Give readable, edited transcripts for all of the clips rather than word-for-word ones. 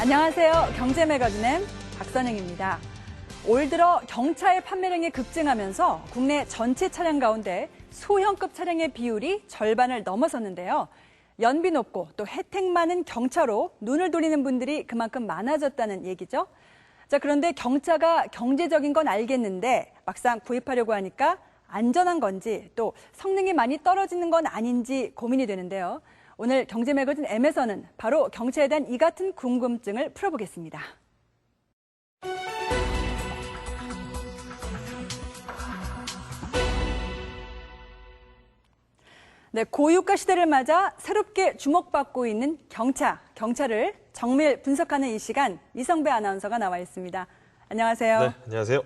안녕하세요. 경제매거진의 박선영입니다. 올 들어 경차의 판매량이 급증하면서 국내 전체 차량 가운데 소형급 차량의 비율이 절반을 넘어섰는데요. 연비 높고 또 혜택 많은 경차로 눈을 돌리는 분들이 그만큼 많아졌다는 얘기죠. 자, 그런데 경차가 경제적인 건 알겠는데 막상 구입하려고 하니까 안전한 건지 또 성능이 많이 떨어지는 건 아닌지 고민이 되는데요. 오늘 경제매거진 M에서는 바로 경차에 대한 이 같은 궁금증을 풀어보겠습니다. 네, 고유가 시대를 맞아 새롭게 주목받고 있는 경차를 정밀 분석하는 이 시간 이성배 아나운서가 나와 있습니다. 안녕하세요. 네, 안녕하세요.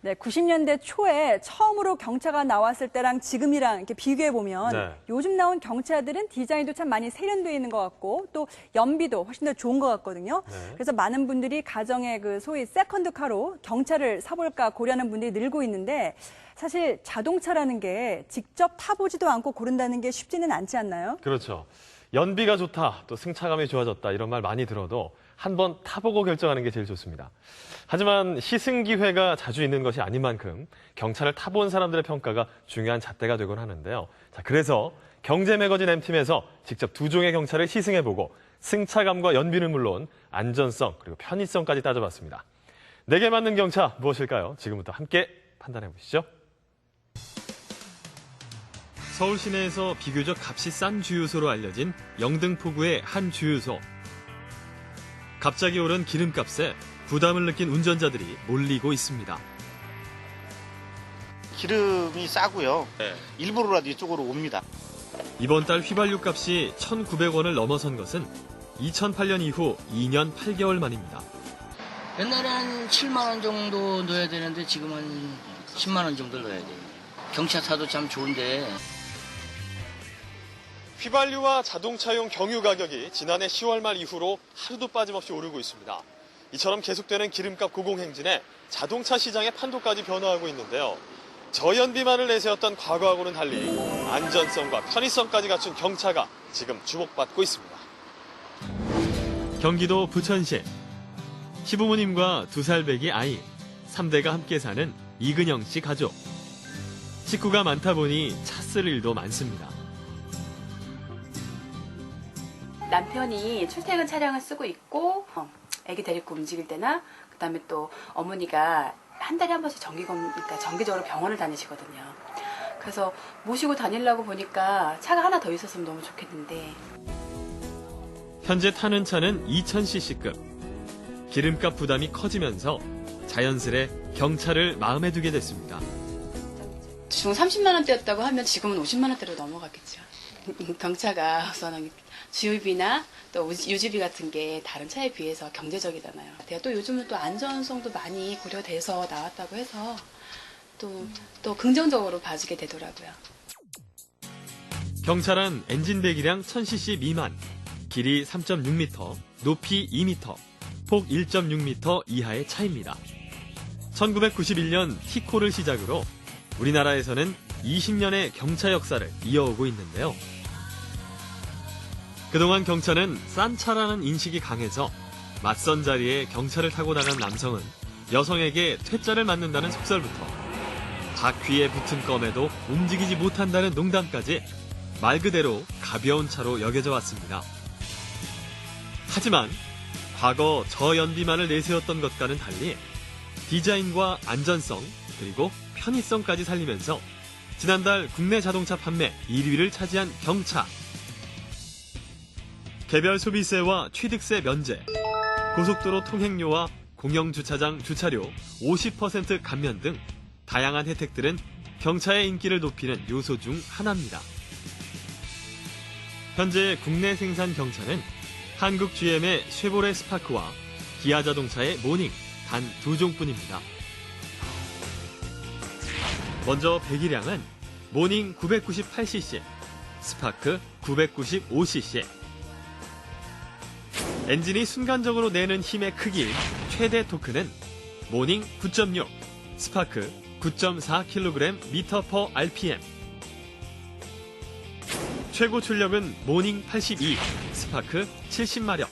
네, 90년대 초에 처음으로 경차가 나왔을 때랑 지금이랑 이렇게 비교해보면 요즘 나온 경차들은 디자인도 참 많이 세련되어 있는 것 같고 또 연비도 훨씬 더 좋은 것 같거든요. 그래서 많은 분들이 가정의 그 소위 세컨드카로 경차를 사볼까 고려하는 분들이 늘고 있는데 사실 자동차라는 게 직접 타보지도 않고 고른다는 게 쉽지는 않지 않나요? 그렇죠. 연비가 좋다, 또 승차감이 좋아졌다 이런 말 많이 들어도 한번 타보고 결정하는 게 제일 좋습니다. 하지만 시승 기회가 자주 있는 것이 아닌 만큼 경차를 타본 사람들의 평가가 중요한 잣대가 되곤 하는데요. 자, 그래서 경제매거진 M팀에서 직접 두 종의 경차를 시승해보고 승차감과 연비는 물론 안전성 그리고 편의성까지 따져봤습니다. 내게 맞는 경차 무엇일까요? 지금부터 함께 판단해보시죠. 서울 시내에서 비교적 값이 싼 주유소로 알려진 영등포구의 한 주유소. 갑자기 오른 기름값에 부담을 느낀 운전자들이 몰리고 있습니다. 기름이 싸고요. 일부러라도 이쪽으로 옵니다. 이번 달 휘발유 값이 1,900원을 넘어선 것은 2008년 이후 2년 8개월 만입니다. 옛날에는 7만 원 정도 넣어야 되는데 지금은 10만 원 정도 넣어야 돼요. 경차 타도 참 좋은데. 휘발유와 자동차용 경유 가격이 지난해 10월 말 이후로 하루도 빠짐없이 오르고 있습니다. 이처럼 계속되는 기름값 고공행진에 자동차 시장의 판도까지 변화하고 있는데요. 저연비만을 내세웠던 과거하고는 달리 안전성과 편의성까지 갖춘 경차가 지금 주목받고 있습니다. 경기도 부천시. 시부모님과 2살 배기 아이, 3대가 함께 사는 이근영 씨 가족. 식구가 많다 보니 차 쓸 일도 많습니다. 남편이 출퇴근 차량을 쓰고 있고 아기 데리고 움직일 때나 그다음에 또 어머니가 한 달에 한 번씩 정기적으로 병원을 다니시거든요. 그래서 모시고 다니려고 보니까 차가 하나 더 있었으면 너무 좋겠는데. 현재 타는 차는 2000cc급. 기름값 부담이 커지면서 자연스레 경차를 마음에 두게 됐습니다. 지금 30만 원대였다고 하면 지금은 50만 원대로 넘어갔겠죠. 경차가 우선은 주유비나 또 유지비 같은 게 다른 차에 비해서 경제적이잖아요. 또 요즘은 또 안전성도 많이 고려돼서 나왔다고 해서 또 긍정적으로 봐주게 되더라고요. 경차란 엔진 배기량 1000cc 미만, 길이 3.6m, 높이 2m, 폭 1.6m 이하의 차입니다. 1991년 티코를 시작으로 우리나라에서는 20년의 경차 역사를 이어오고 있는데요. 그동안 경차는 싼 차라는 인식이 강해서 맞선 자리에 경차를 타고 나간 남성은 여성에게 퇴짜를 맞는다는 속설부터 바퀴에 붙은 껌에도 움직이지 못한다는 농담까지 말 그대로 가벼운 차로 여겨져 왔습니다. 하지만 과거 저연비만을 내세웠던 것과는 달리 디자인과 안전성 그리고 편의성까지 살리면서 지난달 국내 자동차 판매 1위를 차지한 경차. 개별 소비세와 취득세 면제, 고속도로 통행료와 공영주차장 주차료 50% 감면 등 다양한 혜택들은 경차의 인기를 높이는 요소 중 하나입니다. 현재 국내 생산 경차는 한국 GM의 쉐보레 스파크와 기아자동차의 모닝 단 2종뿐입니다. 먼저 배기량은 모닝 998cc, 스파크 995cc. 엔진이 순간적으로 내는 힘의 크기, 최대 토크는 모닝 9.6, 스파크 9.4kg/m/rpm. 최고 출력은 모닝 82, 스파크 70마력.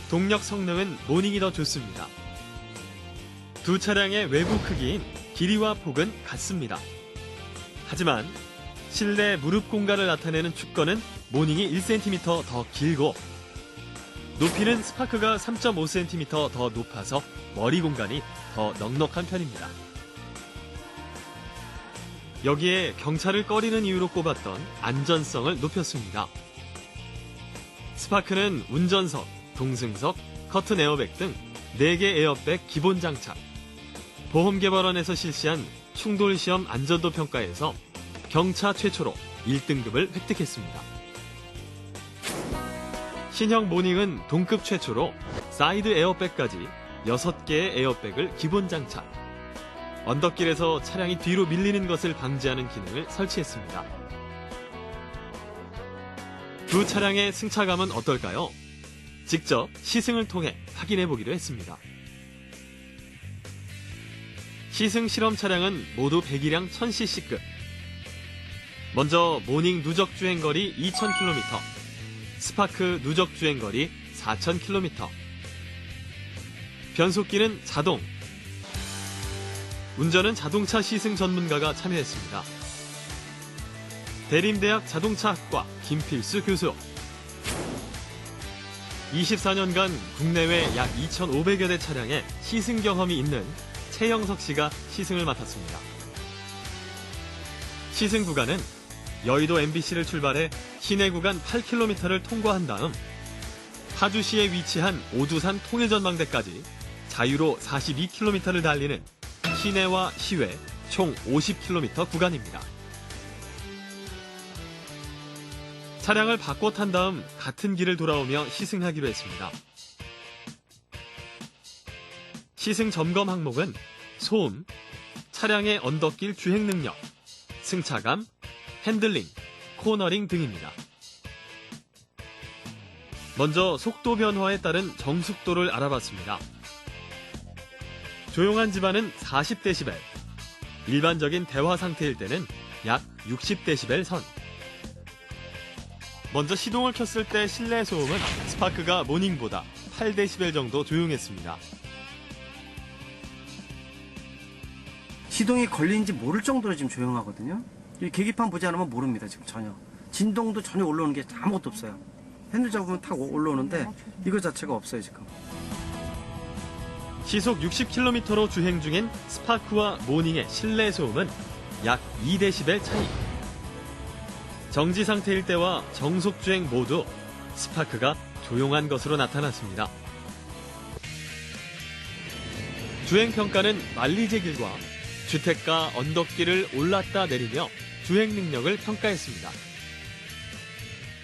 동력 성능은 모닝이 더 좋습니다. 두 차량의 외부 크기인 길이와 폭은 같습니다. 하지만 실내 무릎 공간을 나타내는 축거는 모닝이 1cm 더 길고 높이는 스파크가 3.5cm 더 높아서 머리 공간이 더 넉넉한 편입니다. 여기에 경차를 꺼리는 이유로 꼽았던 안전성을 높였습니다. 스파크는 운전석, 동승석, 커튼 에어백 등 4개 에어백 기본 장착. 보험개발원에서 실시한 충돌시험 안전도 평가에서 경차 최초로 1등급을 획득했습니다. 신형 모닝은 동급 최초로 사이드 에어백까지 6개의 에어백을 기본 장착. 언덕길에서 차량이 뒤로 밀리는 것을 방지하는 기능을 설치했습니다. 두 차량의 승차감은 어떨까요? 직접 시승을 통해 확인해 보기로 했습니다. 시승 실험 차량은 모두 배기량 1000cc급. 먼저 모닝 누적 주행거리 2000km, 스파크 누적 주행거리 4000km. 변속기는 자동. 운전은 자동차 시승 전문가가 참여했습니다. 대림대학 자동차학과 김필수 교수. 24년간 국내외 약 2,500여 대 차량의 시승 경험이 있는 최영석 씨가 시승을 맡았습니다. 시승 구간은 여의도 MBC를 출발해 시내 구간 8km를 통과한 다음 파주시에 위치한 오두산 통일전망대까지 자유로 42km를 달리는 시내와 시외 총 50km 구간입니다. 차량을 바꿔 탄 다음 같은 길을 돌아오며 시승하기로 했습니다. 시승 점검 항목은 소음, 차량의 언덕길 주행 능력, 승차감, 핸들링, 코너링 등입니다. 먼저 속도 변화에 따른 정숙도를 알아봤습니다. 조용한 집안은 40dB, 일반적인 대화 상태일 때는 약 60dB 선. 먼저 시동을 켰을 때 실내 소음은 스파크가 모닝보다 8dB 정도 조용했습니다. 시동이 걸린지 모를 정도로 지금 조용하거든요. 이 계기판 보지 않으면 모릅니다, 지금 전혀. 진동도 전혀 올라오는 게 아무것도 없어요. 핸들 잡으면 탁 올라오는데 이거 자체가 없어요, 지금. 시속 60km로 주행 중인 스파크와 모닝의 실내 소음은 약 2dB 차이. 정지 상태일 때와 정속 주행 모두 스파크가 조용한 것으로 나타났습니다. 주행 평가는 만리제길과 주택가 언덕길을 올랐다 내리며 주행 능력을 평가했습니다.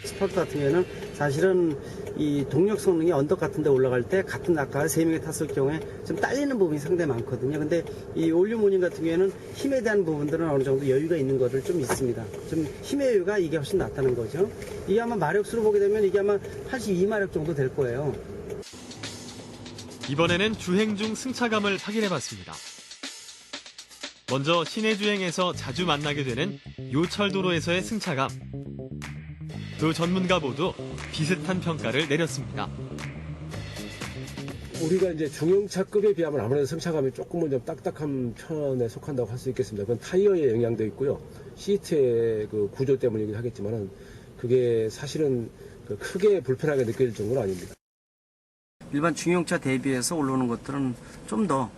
스파크 같은 경우에는 사실은 이 동력 성능이 언덕 같은 데 올라갈 때 같은 아까 3명이 탔을 경우에 좀 딸리는 부분이 상당히 많거든요. 근데 이 올류 모닝 같은 경우에는 힘에 대한 부분들은 어느 정도 여유가 있는 거를 좀 있습니다. 좀 힘의 여유가 이게 훨씬 낫다는 거죠. 이게 아마 마력수로 보게 되면 이게 아마 82마력 정도 될 거예요. 이번에는 주행 중 승차감을 확인해봤습니다. 먼저 시내 주행에서 자주 만나게 되는 요철도로에서의 승차감. 두 전문가 모두 비슷한 평가를 내렸습니다. 우리가 이제 중형차급에 비하면 아무래도 승차감이 조금은 좀 딱딱한 편에 속한다고 할 수 있겠습니다. 그건 타이어의 영향도 있고요. 시트의 그 구조 때문이긴 하겠지만은 그게 사실은 크게 불편하게 느껴질 정도는 아닙니다. 일반 중형차 대비해서 올라오는 것들은 좀 더,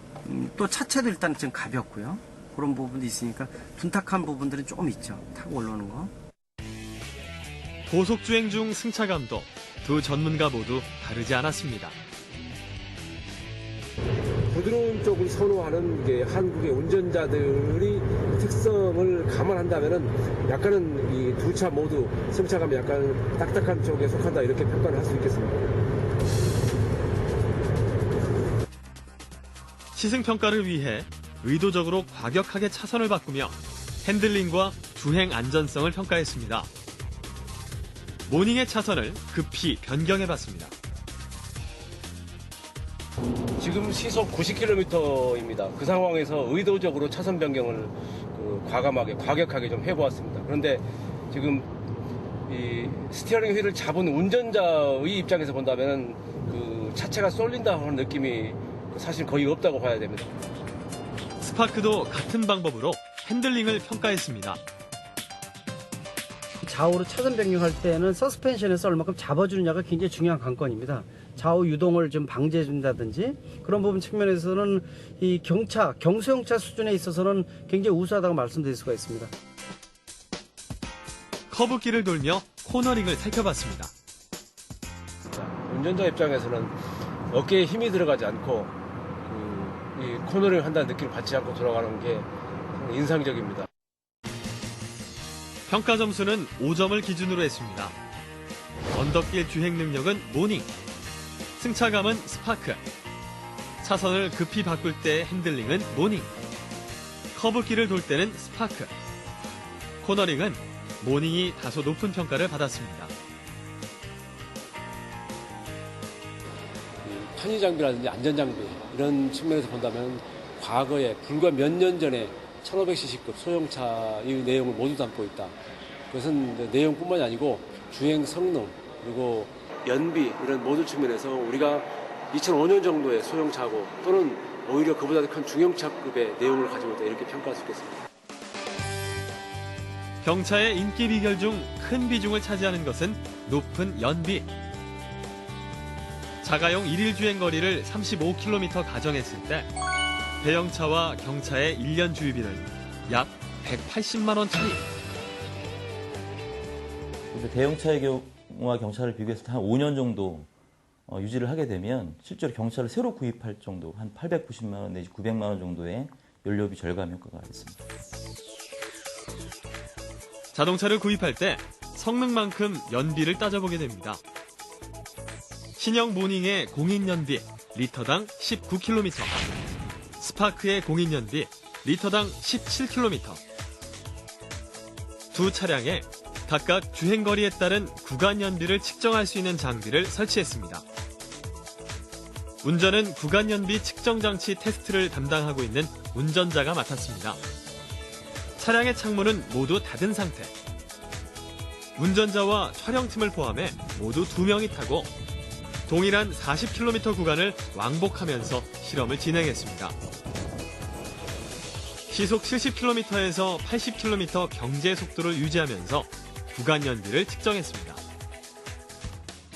또 차체도 일단 좀 가볍고요. 그런 부분도 있으니까 둔탁한 부분들은 조금 있죠. 타고 올라오는 거. 고속주행 중 승차감도 두 전문가 모두 다르지 않았습니다. 부드러운 쪽을 선호하는 게 한국의 운전자들이 특성을 감안한다면은 약간은 이 두 차 모두 승차감이 약간 딱딱한 쪽에 속한다 이렇게 평가를 할 수 있겠습니다. 시승평가를 위해 의도적으로 과격하게 차선을 바꾸며 핸들링과 주행 안전성을 평가했습니다. 모닝의 차선을 급히 변경해봤습니다. 지금 시속 90km입니다. 그 상황에서 의도적으로 차선 변경을 과감하게, 과격하게 좀 해보았습니다. 그런데 지금 이 스티어링 휠을 잡은 운전자의 입장에서 본다면 그 그 차체가 쏠린다 하는 느낌이 사실 거의 없다고 봐야 됩니다. 스파크도 같은 방법으로 핸들링을 평가했습니다. 좌우로 차선 변경할 때는 서스펜션에서 얼마큼 잡아주느냐가 굉장히 중요한 관건입니다. 좌우 유동을 좀 방지해준다든지 그런 부분 측면에서는 이 경수용차 수준에 있어서는 굉장히 우수하다고 말씀드릴 수가 있습니다. 커브길을 돌며 코너링을 살펴봤습니다. 운전자 입장에서는 어깨에 힘이 들어가지 않고 이 코너링 한다는 느낌을 받지 않고 돌아가는 게 인상적입니다. 평가 점수는 5점을 기준으로 했습니다. 언덕길 주행 능력은 모닝, 승차감은 스파크, 차선을 급히 바꿀 때 핸들링은 모닝, 커브길을 돌 때는 스파크, 코너링은 모닝이 다소 높은 평가를 받았습니다. 편의장비라든지 안전장비 이런 측면에서 본다면 과거에 불과 몇 년 전에 1500cc급 소형차의 내용을 모두 담고 있다. 그것은 내용뿐만이 아니고 주행 성능 그리고 연비 이런 모든 측면에서 우리가 2005년 정도의 소형차고 또는 오히려 그보다 더 큰 중형차급의 내용을 가지고 있다 이렇게 평가할 수 있겠습니다. 경차의 인기 비결 중 큰 비중을 차지하는 것은 높은 연비. 자가용 1일 주행 거리를 35km 가정했을 때 대형차와 경차의 1년 주유비는 약 180만 원 차이. 대형차의 경우와 경차를 비교했을 때 한 5년 정도 유지를 하게 되면 실제로 경차를 새로 구입할 정도 한 890만 원 내지 900만 원 정도의 연료비 절감 효과가 있습니다. 자동차를 구입할 때 성능만큼 연비를 따져보게 됩니다. 신형 모닝의 공인연비 리터당 19km, 스파크의 공인연비 리터당 17km. 두 차량에 각각 주행거리에 따른 구간연비를 측정할 수 있는 장비를 설치했습니다. 운전은 구간연비 측정장치 테스트를 담당하고 있는 운전자가 맡았습니다. 차량의 창문은 모두 닫은 상태. 운전자와 촬영팀을 포함해 모두 2명이 타고 동일한 40km 구간을 왕복하면서 실험을 진행했습니다. 시속 70km에서 80km 경제 속도를 유지하면서 구간 연비를 측정했습니다.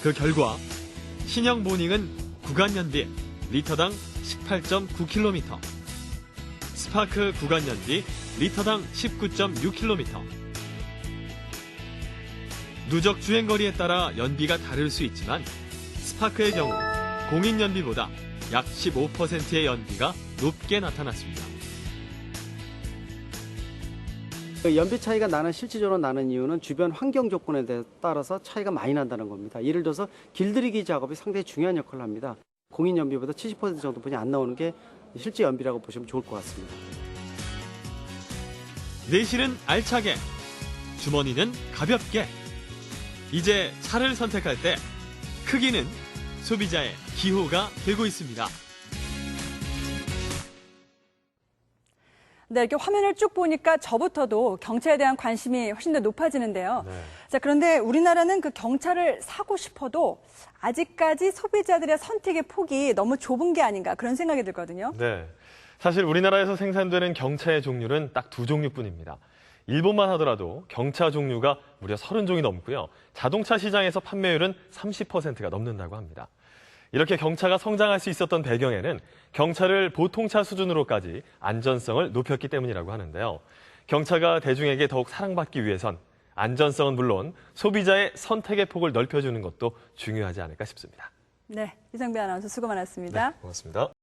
그 결과 신형 모닝은 구간 연비 리터당 18.9km, 스파크 구간 연비 리터당 19.6km. 누적 주행거리에 따라 연비가 다를 수 있지만 스파크의 경우 공인 연비보다 약 15%의 연비가 높게 나타났습니다. 연비 차이가 실질적으로 나는 이유는 주변 환경 조건에 따라서 차이가 많이 난다는 겁니다. 예를 들어서 길들이기 작업이 상당히 중요한 역할을 합니다. 공인 연비보다 70% 정도뿐이 안 나오는 게 실제 연비라고 보시면 좋을 것 같습니다. 내실은 알차게, 주머니는 가볍게. 이제 차를 선택할 때 크기는 소비자의 기호가 되고 있습니다. 네, 이렇게 화면을 쭉 보니까 저부터도 경차에 대한 관심이 훨씬 더 높아지는데요. 네. 자, 그런데 우리나라는 그 경차를 사고 싶어도 아직까지 소비자들의 선택의 폭이 너무 좁은 게 아닌가 그런 생각이 들거든요. 네. 사실 우리나라에서 생산되는 경차의 종류는 딱 2종류뿐입니다. 일본만 하더라도 경차 종류가 무려 30종이 넘고요. 자동차 시장에서 판매율은 30%가 넘는다고 합니다. 이렇게 경차가 성장할 수 있었던 배경에는 경차를 보통차 수준으로까지 안전성을 높였기 때문이라고 하는데요. 경차가 대중에게 더욱 사랑받기 위해선 안전성은 물론 소비자의 선택의 폭을 넓혀주는 것도 중요하지 않을까 싶습니다. 네, 이상배 아나운서 수고 많았습니다. 네, 고맙습니다.